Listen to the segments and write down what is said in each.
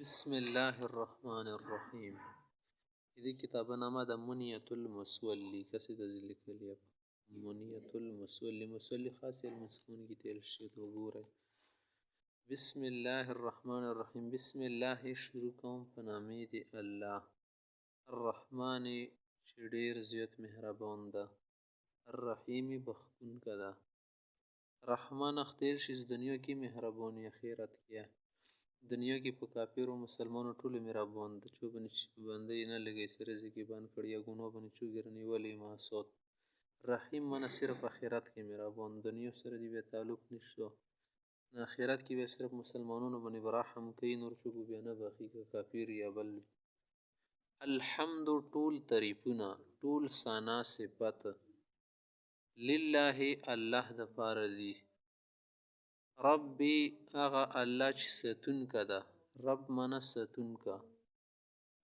بسم الله الرحمن الرحیم. دې کتابنامه د منیة المسولی کسی د لیکلی منیة المسولی مسولی خاص المسکون کی تیل شي تو ګوره. بسم الله الرحمن الرحیم. بسم الله شروع کوم په نامې د الله الرحمن چې ډېر زیات مهربان ده، الرحیم بخښونکی ده. رحمان اختیر شي دنیا کې مهرباني آخرت کې دنیا کې په کافرو مسلمانو ټولو مهربان ده. چو بني بنده نه لګي سره ذکی بان کړی ګناه بني چو ګرنی ولی معصوت. رحیم منه صرف آخرت کې مهربان، دنیا سره دی به تعلق نشته، آخرت کې به صرف مسلمانانو باندې برحم کوي، نور چوک بیا نه باقي کافر یا بل. الحمد ټول تعریفونه ټول ثنا صفت لله الله د پاره دی. ربي هغه الله چې ستونکه ده، رب منه ستونکه،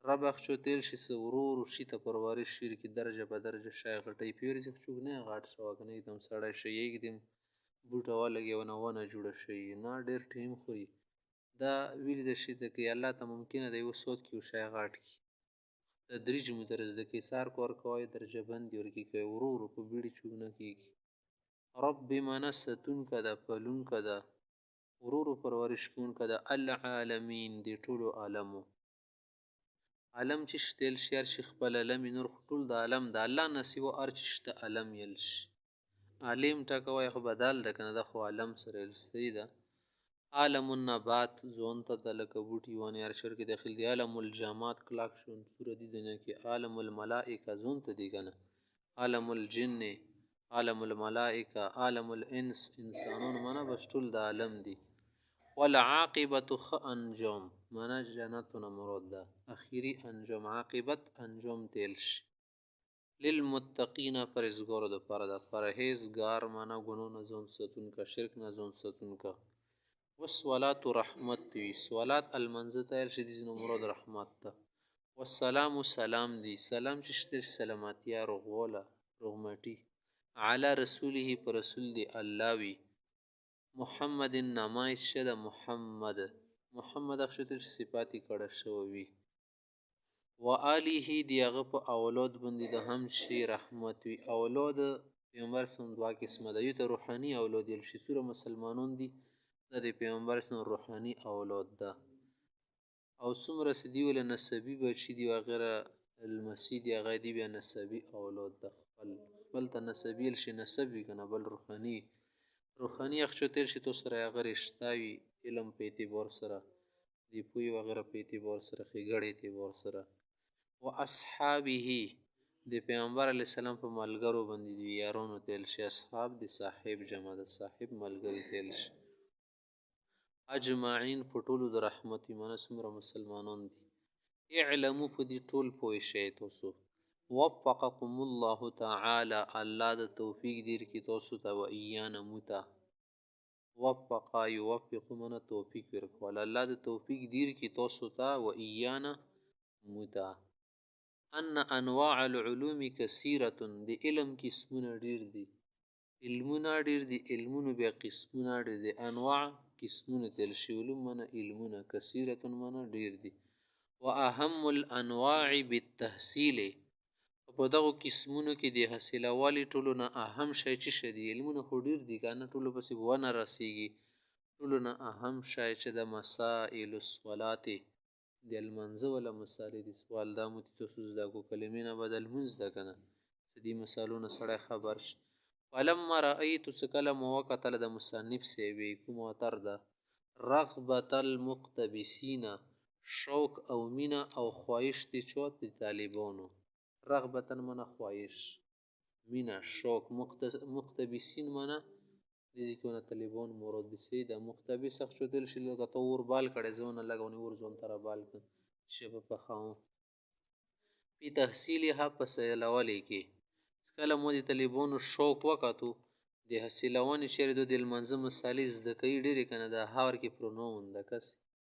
رب اخچو تیل شي ورور شي ته پرورش شیر کی درجه به درجه شای غټي پیری چې چوک نه غاټ شو کنه एकदम سړی شي یکدم بوټه ولګي ونه جوړ شي نه ډیر ټیم خوري دا ویل د شي ته کې الله ته ممکنه دی وسوت کې شای غاټ کی تدریج مدرس د کې سار کور کوي درجه بند ورکی کوي ورور په بیړي چوک نه کیږي. رب منه ستونکه ده پلونکه ده ورور پرورش کونکه ده. العالمین دی ټولو عالمو عالم چې شتل شهر شي خپل علم نور ټول د عالم د الله نسیو ارچشت علم یلش عالم ټکوي خو بدل ده کنه د خو عالم سره سیده. عالم النبات زون ته تلک بوټي ونه ارشر کې داخل دی. عالم الجامات کلاک شون سور دی دنیا کې. عالم الملائکه زون ته دی کنه. عالم الجن عالم الملائکه عالم الانس انسانون منه بس ټول د عالم دی. والعاقبت خ انجام منه جنتونه مراد ده اخیری انجام عاقبت انجام تیلش. للمتقین پرهیزګار د پاره ده پرهیزګار منه ګنو نه ځون ستون کا شرک نه ځون ستون کا. والصلاه رحمت وی صلات المنزه تیل شي دي مراد رحمت ده. والسلام سلام دی سلام چې شته سلامتی رغوله رغمتی علی رسوله پر رسول دی الله وی. محمد نمای شد محمد اخشتل صفاتی کړه شوی و آله دی هغه په اولاد باندې د هم شي رحمت وی. اولاد پیغمبر سم دوا قسمه ده، یو ته روحاني اولاد یل شي سوره مسلمانون دي د پیغمبر سم روحاني اولاد ده او څومره سدي ول نسبی بچی دی وغیرہ المسید هغه دی بیا نسبی اولاد ده خپل ته نسبی شي نسبی کنه بل روحاني اخچو تیر شي تو سره هغه رشتاوي علم په اعتبار سره دی پوی وغیرہ په اعتبار سره خېګړې اعتبار سره. و اصحابه د پیغمبر علی السلام په ملګرو باندې دی یارونو تل شي اصحاب دی صاحب جمع ده صاحب ملګری تل شي. اجمعین په ټولو د رحمت ایمان سمره مسلمانان دي. اعلموا په دې ټول پوي شي تاسو. وفقكم الله تعالی الله د توفیق دیر کی تاسو ته و ایانا موتا وفق يوفق من توفیق ورکول الله د توفیق دیر کی تاسو ته و ایانا موتا. ان انواع العلوم كثيره د علم قسمونه ډیر دي علمونه ډیر دي علمونه بیا قسمونه ډیر دي انواع قسمونه تل شي علوم من علمونه كثيره من ډیر دي. واهم الانواع بالتحصيل په دغه قسمونو کې د حاصلوالي ټولو نه اهم شی چې شدي علمونه خو ډیر دي کنه ټولو پسې ونه رسیږي ټولو نه اهم شی چې د مسائل الصلات د المنزه ولا مسالې د سوال دا مو تاسو زده کو کلمې نه بدل منځ ده کنه سدي مثالونه سره خبر شي. فلما رايت سکل موقتل د مصنف سی وی کوم تر ده رغبت المقتبسین شوق او مینا او خواهش دي چوت د طالبانو. رغبتن منه خواهش مینا شوق مقتبسین منه د ذکرونه طالبان مراد دي سي د مقتبس اخشو دل شي لګه تور بال کړي زونه لګونی ور زون تر بال ک شبه په خاو په تحصیلها پس لولې کې سکله مو د طالبانو شوق وکاتو د حاصلونی چیرې د المنظم مسالې زده کوي ډېر کنه د هاور کې پرونون د کس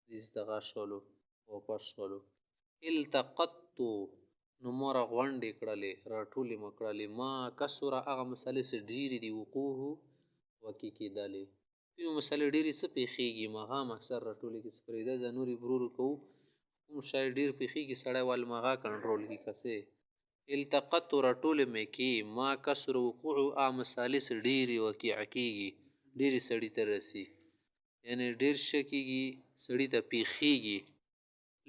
د استغا شولو او پښولو. التقطت نو مور غونډې کړلې راټولې مکړلې ما کسره هغه مسالې سره ډېرې دي وقوه وکې کېدلې کومې مسالې ډېرې څه پېښېږي مغام اکثر راټولې کې څه پرېږده د نورې برورو کوو کوم شی ډېر پېښېږي سړی ول مغا کنټرول کړي که څه التقطت راټولې مې کې ما کسر وقوع مسالې څه ډېرې وقیعه کېږي ډېرې سړي ته رسي یعنی ډېر شه کېږي سړي ته پېښېږي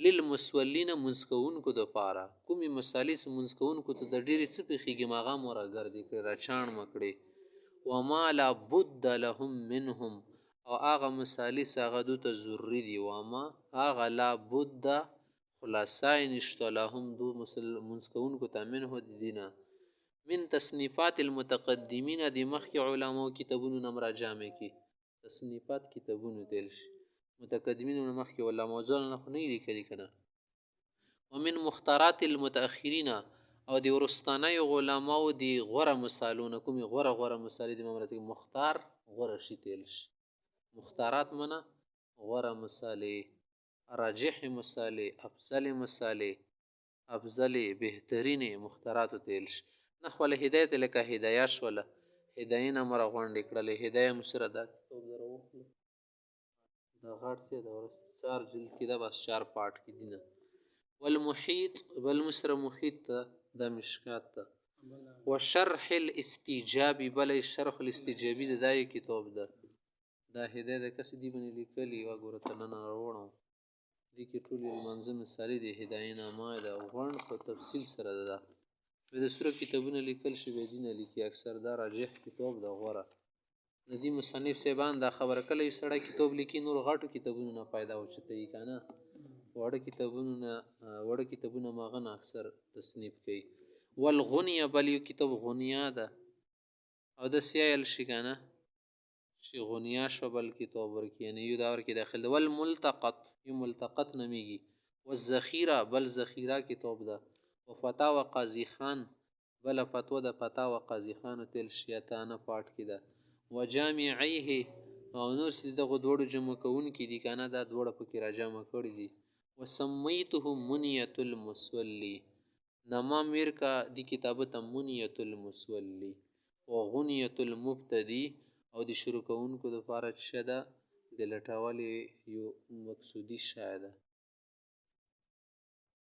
للمسولین منځ کوونکو دپاره کومې مسالې چې منځ کوونکو ته د ډېرې څه پېښېږي مغا مو راګردې کړې راچاڼمه کړې وما لا بد لهم منهم او هغه مسالې چې هغه دو ته ضروري دي وما هغه لا بد خلاصای نشته لهم دو منځ کوونکو ته منه د دینه من تصنیفات المتقدمین د مخکې علماو کتابونو نه مراجعه کې تصنیفات کتابونو تیل شي متقدمینو نه مخکې علماو ځان نه خو نه یې لیکلي که نه ومن مختارات المتأخرین او د ورستانیو علماو د غوره مثالونه کومې غوره مثالې د ممرت مختار غوره شي تیل شي مختارات منه غوره مثالې راجح مثالې افضل بهترینې مختاراتو تیل شي نه خپله هدایت لکه هدایه شوله هدایې نه مو راغونډې کړلې هدایه مو سره دا کتاب در واخلو دا غاټ څه ده ورسته 4 جلد کې ده بس 4 پارټ کې دي نه والمحيط بل مصر محيط ته دا مشکات ته وشرح الاستجابي بل شرح الاستجابي د دای کتاب ده دا هدایت کس دی باندې لیکلي وا ګوره ته نن راوړم دې کې ټول منظم مثالې د هدايه نامه ده او غوڼ په تفصیل سره ده د سوره کتابونه لیکل شي به دینه لیکي اکثر دا راجح کتاب ده غوره د دې مصنف صاحبان دا خبره کله یو سړی کتاب لیکي نور غټو کتابونو نه پیدا وچته یې کنه وړه کتابونه ماغه نه اکثر تصنیف کوي والغنیه بل یو کتاب غنیه ده او د سیال شي کنه چې غنیه شو بل کتاب ورکی یعنی یو دا ورکی داخل ده والملتقط یو ملتقط نمیږي والذخیره بل ذخیره کتاب ده وفتاوى قاضی خان بل فتوا د فتاوى قاضی خان تل شیطانه پاٹ کې ده وجامعيه او نور چې دغه دوړو جمع کون کې دي کنه دا دوړه پکې را جمع کړی دي وسمیته منیه المسولی نما میر کا دی کتابه ته منیه المسولی وغنیه المبتدی او د شروع کوونکو د لپاره شده د لټاولې یو مقصودی شاید